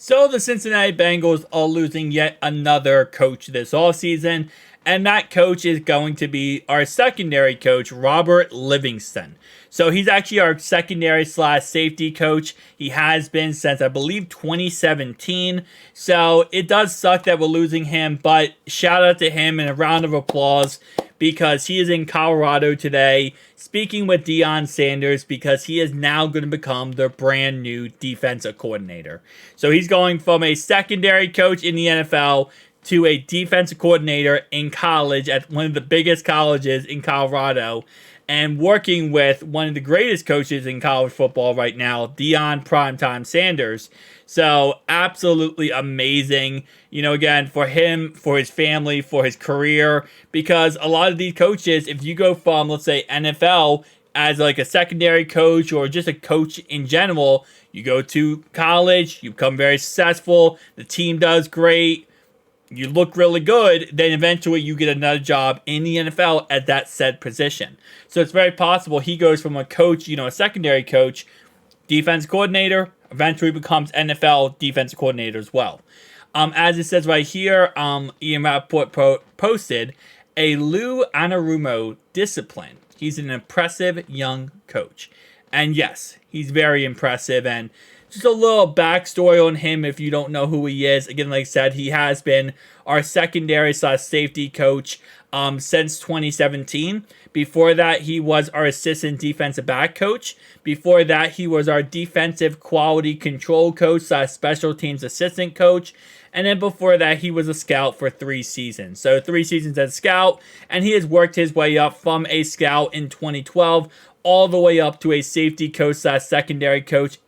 So the Cincinnati Bengals are losing yet another coach this offseason, and that coach is going to be our secondary coach, Robert Livingston. So he's actually our secondary slash safety coach. He has been since, I believe, 2017. So it does suck that we're losing him, but shout out to him and a round of applause because he is in Colorado today speaking with Deion Sanders because he is now going to become their brand new defensive coordinator. So he's going from a secondary coach in the NFL to a defensive coordinator in college at one of the biggest colleges in Colorado and working with one of the greatest coaches in college football right now, Deion Primetime Sanders. So absolutely amazing, again, for him, for his family, for his career, because a lot of these coaches, if you go from, let's say, NFL as like a secondary coach or just a coach in general, you go to college, you become very successful, the team does great, you look really good, then eventually you get another job in the NFL at that said position. So it's very possible he goes from a coach, a secondary coach, defense coordinator, eventually becomes NFL defense coordinator as well. As it says right here, Ian Rappaport posted, a Lou Anarumo discipline. He's an impressive young coach. And yes, he's very impressive. And just a little backstory on him if you don't know who he is. Again, like I said, he has been our secondary slash safety coach since 2017. Before that, he was our assistant defensive back coach. Before that, he was our defensive quality control coach slash special teams assistant coach. And then before that, he was a scout for 3 seasons. So 3 seasons as a scout. And he has worked his way up from a scout in 2012 all the way up to a safety coach slash secondary coach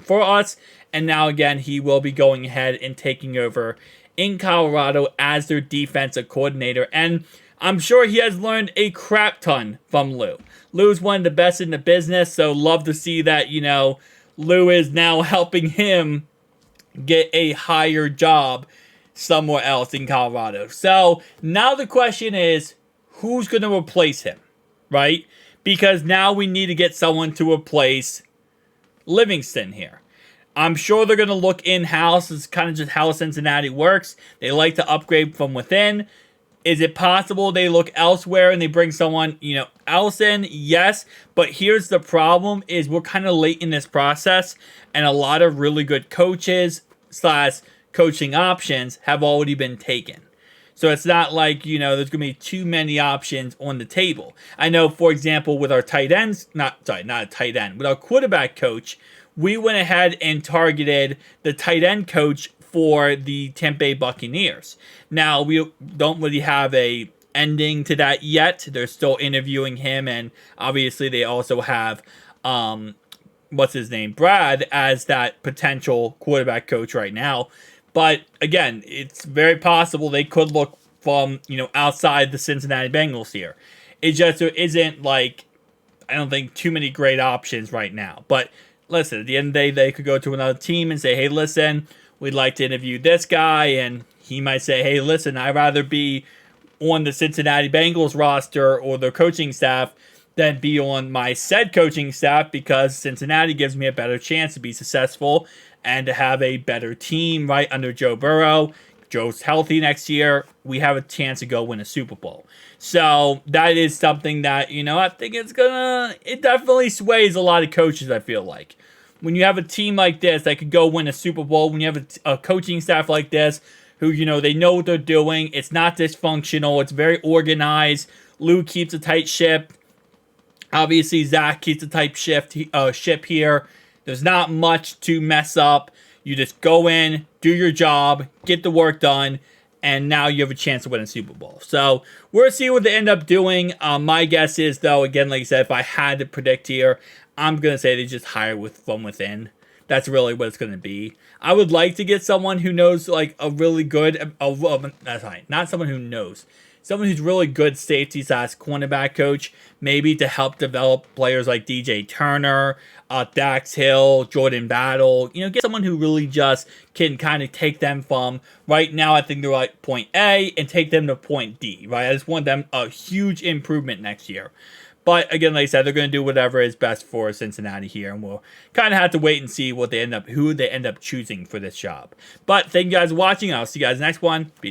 for us. And now again, he will be going ahead and taking over in Colorado as their defensive coordinator. And I'm sure he has learned a crap ton from Lou. Lou's one of the best in the business, so love to see that, Lou is now helping him get a higher job somewhere else in Colorado. So now the question is, who's going to replace him, right? Because now we need to get someone to replace Livingston here. I'm sure they're going to look in-house. It's kind of just how Cincinnati works. They like to upgrade from within. Is it possible they look elsewhere and they bring someone, else in? Yes, but here's the problem is we're kind of late in this process and a lot of really good coaches slash coaching options have already been taken. So it's not like, there's going to be too many options on the table. I know, for example, with our tight ends, not a tight end, with our quarterback coach, we went ahead and targeted the tight end coach for the Tampa Bay Buccaneers. Now, we don't really have a ending to that yet. They're still interviewing him, and obviously they also have, Brad, as that potential quarterback coach right now. But again, it's very possible they could look from, outside the Cincinnati Bengals here. It just there isn't, I don't think too many great options right now. But listen, at the end of the day, they could go to another team and say, hey, listen, we'd like to interview this guy. And he might say, hey, listen, I'd rather be on the Cincinnati Bengals roster or the coaching staff than be on my said coaching staff because Cincinnati gives me a better chance to be successful and to have a better team right under Joe Burrow. Joe's healthy next year. We have a chance to go win a Super Bowl. So that is something that, I think it definitely sways a lot of coaches, I feel like. When you have a team like this that could go win a Super Bowl, when you have a coaching staff like this who, they know what they're doing, it's not dysfunctional, it's very organized. Lou keeps a tight ship. Obviously, Zach keeps a tight ship here. There's not much to mess up. You just go in, do your job, get the work done, and now you have a chance to win a Super Bowl. So we'll see what they end up doing. My guess is, though, again, like I said, if I had to predict here, I'm going to say they just hire from within. That's really what it's going to be. I would like to get someone who knows, a really good, that's fine, not someone who knows. Someone who's really good safety slash cornerback coach, maybe to help develop players like DJ Turner, Dax Hill, Jordan Battle. Get someone who really just can kind of take them from right now. I think they're like point A and take them to point D. Right, I just want them a huge improvement next year. But again, like I said, they're going to do whatever is best for Cincinnati here, and we'll kind of have to wait and see who they end up choosing for this job. But thank you guys for watching. I'll see you guys next one. Peace.